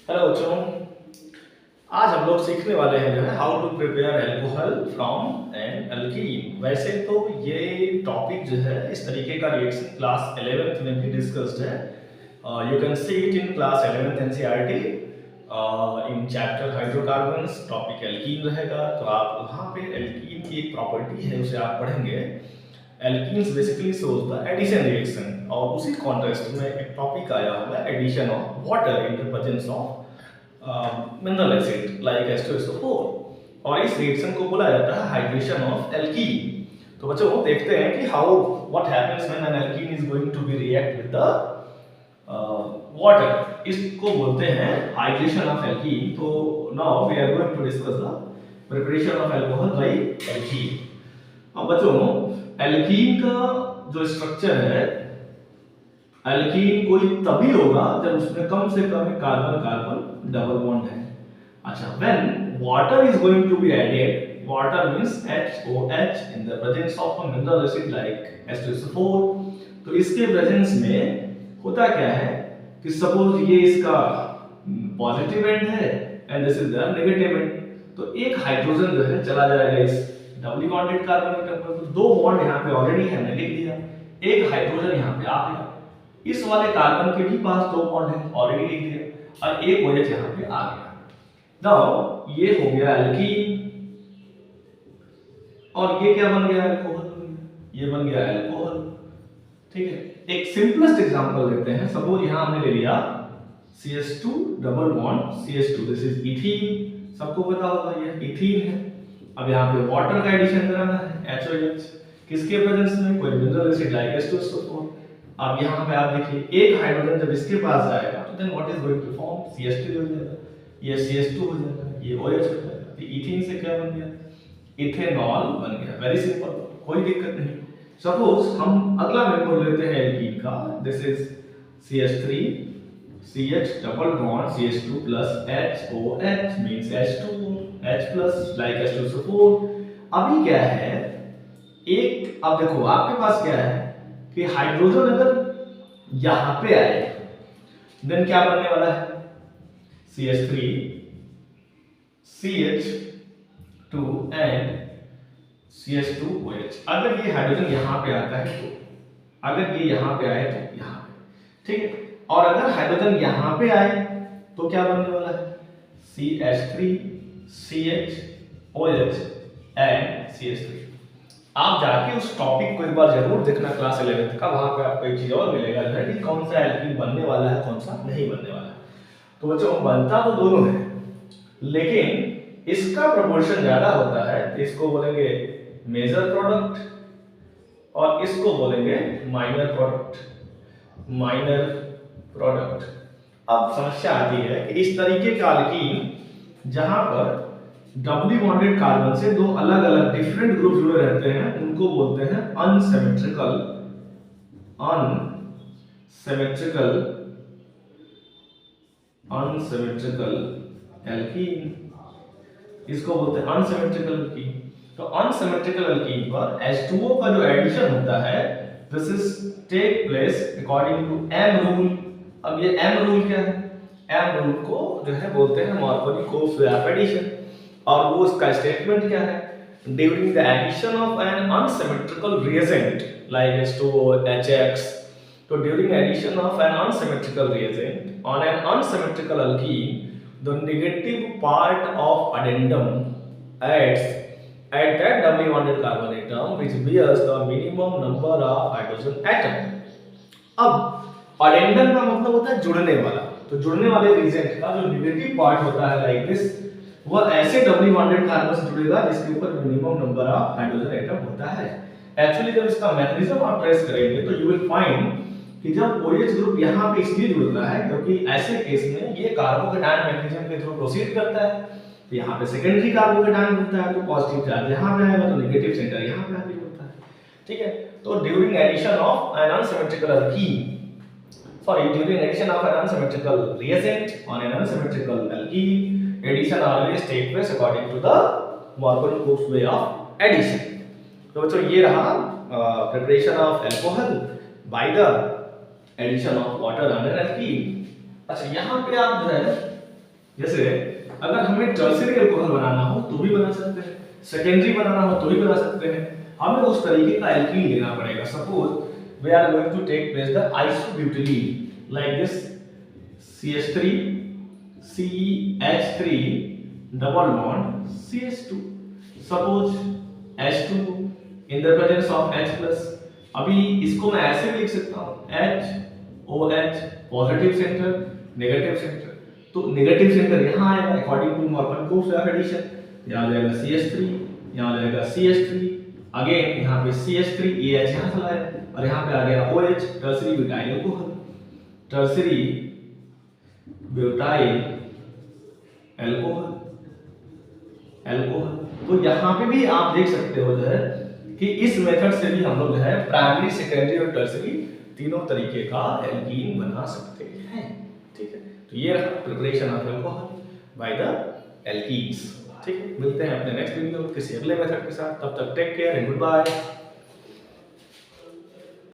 Hello बच्चों, आज हम लोग सीखने वाले हैं जो है how to prepare alcohol from an alkene. वैसे तो ये टॉपिक जो है इस तरीके का रिएक्शन क्लास 11th में भी डिस्कस्ड है। You can see it in class 11th NCERT in chapter hydrocarbons. Topic alkene रहेगा, तो आप वहाँ पे एल्कीन की एक प्रॉपर्टी है उसे आप पढ़ेंगे। Alkenes basically shows the addition reaction, और उसी कॉन्टेक्स्ट में एक टॉपिक आया हुआ है addition of water in the presence of mineral acid like H2SO4, और इस रिएक्शन को बोला जाता है हाइड्रेशन ऑफ एल्कीन। तो बच्चों देखते हैं कि how what happens when an alkene is going to be react with the water. इसको बोलते हैं हाइड्रेशन ऑफ एल्कीन। तो now we are going to discuss the preparation of alcohol by alkene. अब बच्चों एल्कीन का जो स्ट्रक्चर है, alkene कोई तभी होगा जब उसमें कम से कम एक कार्बन कार्बन डबल बॉन्ड है। अच्छा, when water is going to be added, water means HOH in the presence of a mineral acid like H2SO4, तो इसके प्रेजेंस में होता क्या है कि सपोज ये इसका पॉजिटिव एंड है and this is the negative and, तो एक हाइड्रोजन जो है चला जाएगा इस डबली बॉन्डेड कार्बन एटम पर। तो दो बॉन्ड यहाँ पे ऑलरेडी है, मैंने लिख दिया। एक हाइड्रोजन यहाँ पे आ गया, इस वाले कार्बन के भी पास दो बॉन्ड है, ऑलरेडी लिख दिया, और एक OH यहाँ पे आ गया। नाउ ये हो गया एल्कीन, और ये क्या बन गया? अल्कोहल। ये बन गया अल्कोहल। ठीक है, एक सिंपलेस्ट एग्जांपल लेते हैं। सपोज यहाँ हमने ले लिया CH2 double bond CH2, this is ethene. सबको पता होगा ये इथीन है। अब यहाँ पे वाटर का एडिशन कराना है HOH, किसके प्रेजेंस में? कोई मिनरल एसिड लाइक H2SO4। अब यहाँ पे आप देखिए एक हाइड्रोजन जब इसके पास आएगा तो then what is going to form? CH2 हो जाएगा, ये CH2 हो जाएगा, ये OH हो जाएगा। तो इथीन से क्या बन गया? इथेनॉल बन गया। वेरी सिंपल, कोई दिक्कत नहीं। सपोज हम अगला मेंबर लेते हैं एल्कीन का, this is CH3 CH double bond CH2 plus HOH means H2 H plus like H2SO4। अभी क्या है, एक अब देखो आपके पास क्या है कि हाइड्रोजन अगर यहां पे आए देन क्या बनने वाला है? CH3 CH2 and CH2OH। अगर ये हाइड्रोजन यहां पे आता है तो, अगर ये यहां पे आए तो यहां पे, ठीक है। और अगर हाइड्रोजन यहां पे आए तो क्या बनने वाला है? CH3 CHOH and CH3। आप जाके उस टॉपिक को एक बार जरूर देखना क्लास 11th का, वहां पे आपको एक चीज और मिलेगा कि कौन सा एल्कीन बनने वाला है, कौन सा नहीं बनने वाला है। तो बच्चों बनता तो दोनों है, लेकिन इसका प्रोपोर्शन ज्यादा होता है, तो इसको बोलेंगे मेजर प्रोडक्ट और इसको बोलेंगे माइनर प्रोडक्ट। Minor product. अब समस्या आती है कि इस तरीके का एल्कीन जहां पर डबली बॉन्डेड कार्बन से दो अलग अलग डिफरेंट ग्रुप जुड़े रहते हैं, उनको बोलते हैं अनसिमेट्रिकल अनसिमेट्रिकल एल्कीन। इसको बोलते हैं अनसिमेट्रिकल एल्कीन। तो अनसिमेट्रिकल एल्कीन पर H2O का जो एडिशन होता है, this is take place according to M rule. अब ये M रूल क्या है? M रूल को जो है बोलते हैं मार्कोनी कोएफिशिएंट एडिशन, और वो उसका स्टेटमेंट क्या है? During the addition of an unsymmetrical reagent like H2O HX, तो during addition of an unsymmetrical reagent on an unsymmetrical alkene, the negative part of addendum adds at that doubly bonded carbon atom which bears the minimum number of hydrogen atom। अब addendum का मतलब होता है जुड़ने वाला, तो जुड़ने वाले रिएजेंट का जो नेगेटिव पार्ट होता है लाइक दिस, वह ऐसे डबली बॉन्डेड कार्बन से जुड़ेगा जिसके ऊपर minimum number of hydrogen atom होता है। एक्चुअली जब इसका मैकेनिज्म आप ट्रेस करेंगे तो यू विल फाइंड कि जब OH ग्रुप यहाँ पे इसलिए जुड़ता है क्योंकि ऐसे केस में ये कार्बोकेटायन मैकेनिज्म के थ्रू प्रोसीड करता है, तो यहाँ पे सेकेंडरी कार्बोकेटायन बनता है, तो पॉजिटिव चार्ज यहाँ पे आएगा तो नेगेटिव सेंटर यहाँ पे आके जुड़ता है। ठीक है, तो during addition of an unsymmetrical alkene, sorry during addition of an unsymmetrical reagent on an unsymmetrical alkene, addition always take place according to the Markovnikov way of addition. तो बच्चों ये रहा preparation of alcohol by the addition of water under alkene. अच्छा, यहाँ पे आप जो है जैसे अगर हमें टर्शियरी अल्कोहल बनाना हो तो भी बना सकते हैं, सेकेंडरी बनाना हो तो भी बना सकते हैं। हमें उस तरीके का एल्कीन लेना पड़ेगा। Suppose we are going to take place the isobutylene like this CH3 CH3 double bond CH2, suppose H2 in the presence of H+। अभी इसको मैं ऐसे भी लिख सकता हूँ HOH positive centre negative centre. तो नेगेटिव सेंटर यहाँ आएगा अकॉर्डिंग टू मॉर्फन-कोप्स एडिशन, यहाँ आ जाएगा CH3, यहाँ आ जाएगा CH3, अगेन यहाँ पे CH3 AH यहाँ चला है और यहाँ पे आ गया OH tertiary butyl alcohol, tertiary butyl alcohol alcohol. तो यहाँ पे भी आप देख सकते हो जो है कि इस मेथड से भी हम लोग जो है प्राइमरी सेकेंडरी और टर्शियरी तीनों तरीके का एल्कीन बना सकते हैं। ठीक है, तो ये रहा preparation of alcohol by the alkenes. ठीक है, मिलते हैं अपने नेक्स्ट वीडियो किसी अगले मेथड के साथ, तब तक take care and good bye.